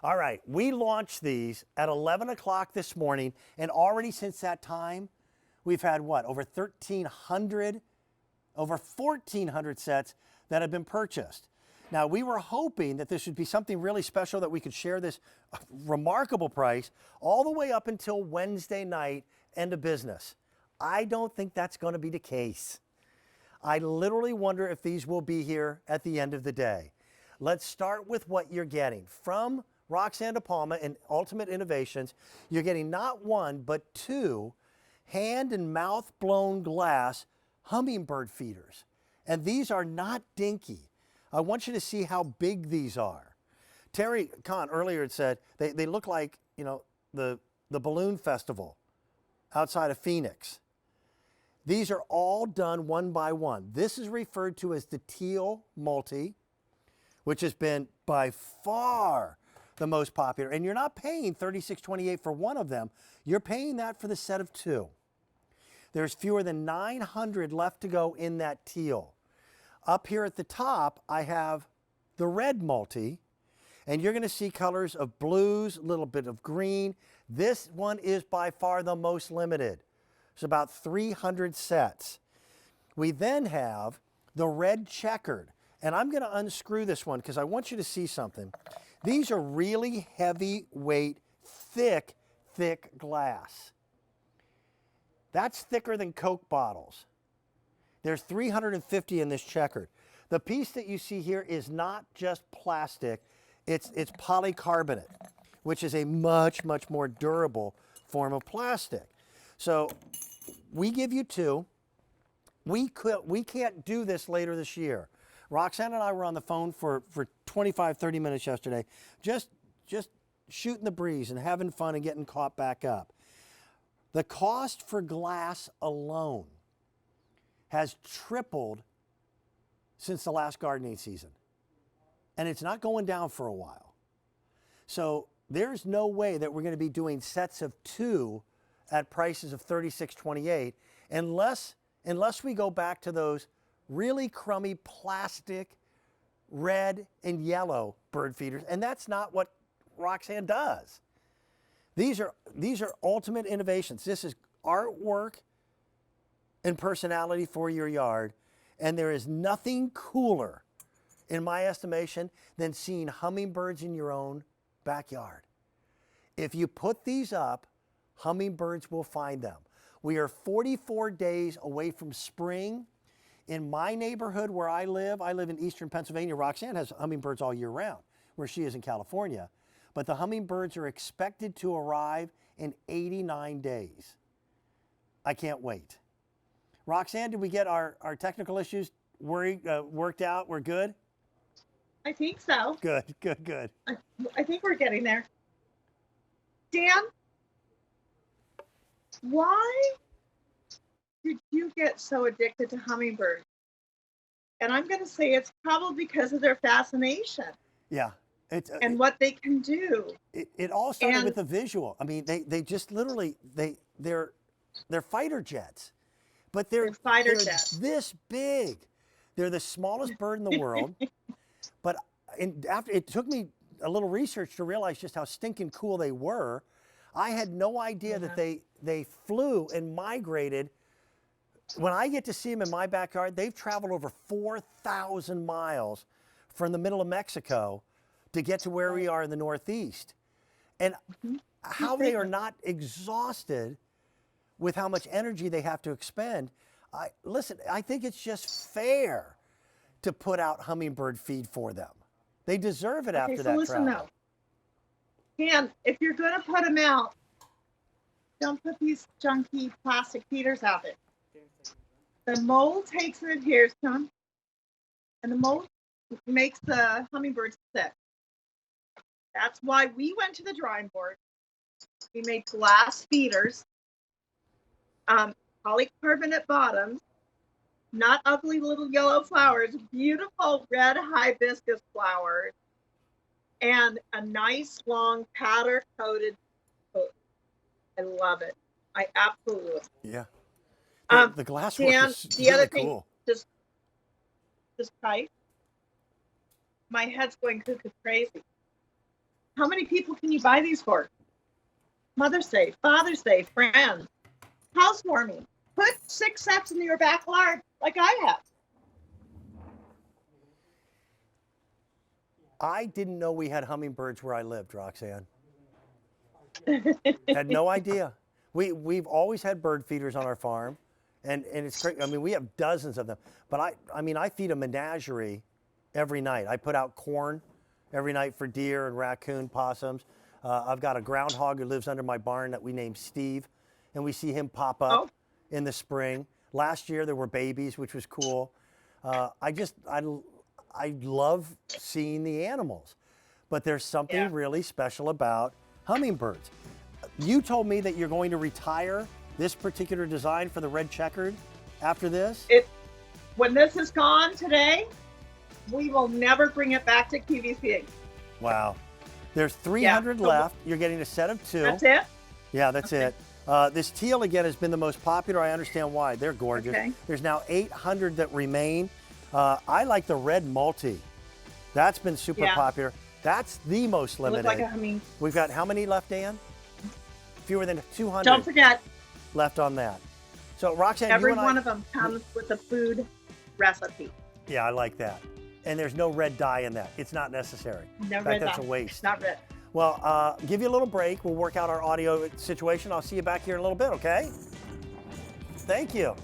All right, we launched these at 11 o'clock this morning, and already since that time, we've had what, over 1,400 sets that have been purchased. Now, we were hoping that this would be something really special, that we could share this remarkable price all the way up until Wednesday night, end of business. I don't think that's going to be the case. I literally wonder if these will be here at the end of the day. Let's start with what you're getting. From Roxanne De Palma and Ultimate Innovations, you're getting not one, but two hand and mouth blown glass hummingbird feeders. And these are not dinky. I want you to see how big these are. Terry Kahn earlier had said they look like, you know, the balloon festival outside of Phoenix. These are all done one by one. This is referred to as the Teal Multi, which has been by far the most popular. And you're not paying $36.28 for one of them. You're paying that for the set of two. There's fewer than 900 left to go in that teal. Up here at the top, I have the red multi, and you're going to see colors of blues, a little bit of green. This one is by far the most limited. It's about 300 sets. We then have the red checkered, and I'm going to unscrew this one because I want you to see something. These are really heavyweight, thick glass. That's thicker than Coke bottles. There's 350 in this checkered. The piece that you see here is not just plastic, it's polycarbonate, which is a much more durable form of plastic. So we give you two. We can't do this later this year. Roxanne and I were on the phone for 25, 30 minutes yesterday, just shooting the breeze and having fun and getting caught back up. The cost for glass alone has tripled since the last gardening season. And it's not going down for a while. So there's no way that we're going to be doing sets of two at prices of $36.28 unless we go back to those really crummy plastic red and yellow bird feeders. And that's not what Roxanne does. These are ultimate innovations. This is artwork and personality for your yard. And there is nothing cooler, in my estimation, than seeing hummingbirds in your own backyard. If you put these up, hummingbirds will find them. We are 44 days away from spring. In my neighborhood where I live in eastern Pennsylvania. Roxanne has hummingbirds all year round, where she is in California. But the hummingbirds are expected to arrive in 89 days. I can't wait. Roxanne, did we get our technical issues worked out? We're good? I think so. Good. I think we're getting there. Dan, why did you get so addicted to hummingbirds? And I'm going to say it's probably because of their fascination. Yeah. And what they can do. It all started with the visual. I mean, they just literally, they're fighter jets. But they're this big. They're the smallest bird in the world. But after it took me a little research to realize just how stinking cool they were. I had no idea that they flew and migrated. When I get to see them in my backyard, they've traveled over 4,000 miles from the middle of Mexico to get to where we are in the Northeast. And how they are not exhausted with how much energy they have to expend. Listen, I think it's just fair to put out hummingbird feed for them. They deserve it after that listen travel. Now. Dan, if you're going to put them out, don't put these junky plastic feeders out there. The mold takes and adheres to them, and the mold makes the hummingbirds sick. That's why we went to the drawing board. We made glass feeders, polycarbonate bottoms, not ugly little yellow flowers, beautiful red hibiscus flowers, and a nice long powder coated coat. I love it. I absolutely love it. Yeah. The glass work is the other thing, cool. just tight. My head's going cuckoo crazy. How many people can you buy these for? Mother's Day, Father's Day, friends, housewarming. Put 6 sets in your backyard like I have. I didn't know we had hummingbirds where I lived, Roxanne. Had no idea. We've always had bird feeders on our farm, and it's great. I mean, we have dozens of them. But I feed a menagerie every night. I put out corn every night for deer and raccoon, possums. I've got a groundhog who lives under my barn that we named Steve, and we see him pop up in the spring. Last year there were babies, which was cool. I love seeing the animals, but there's something really special about hummingbirds. You told me that you're going to retire this particular design for the red checkered after this? When this is gone today, we will never bring it back to QVC. Wow. There's 300 left. You're getting a set of 2. That's it? Yeah, that's it. This teal, again, has been the most popular. I understand why. They're gorgeous. Okay. There's now 800 that remain. I like the red multi. That's been super popular. That's the most limited. Looks like a humming. We've got how many left, Dan? Fewer than 200. Don't forget. Left on that. So, Roxanne, every one of them comes with a food recipe. Yeah, I like that. And there's no red dye in that. It's not necessary. No in fact, red that's dye. a waste. Not red. Well, give you a little break. We'll work out our audio situation. I'll see you back here in a little bit, okay? Thank you.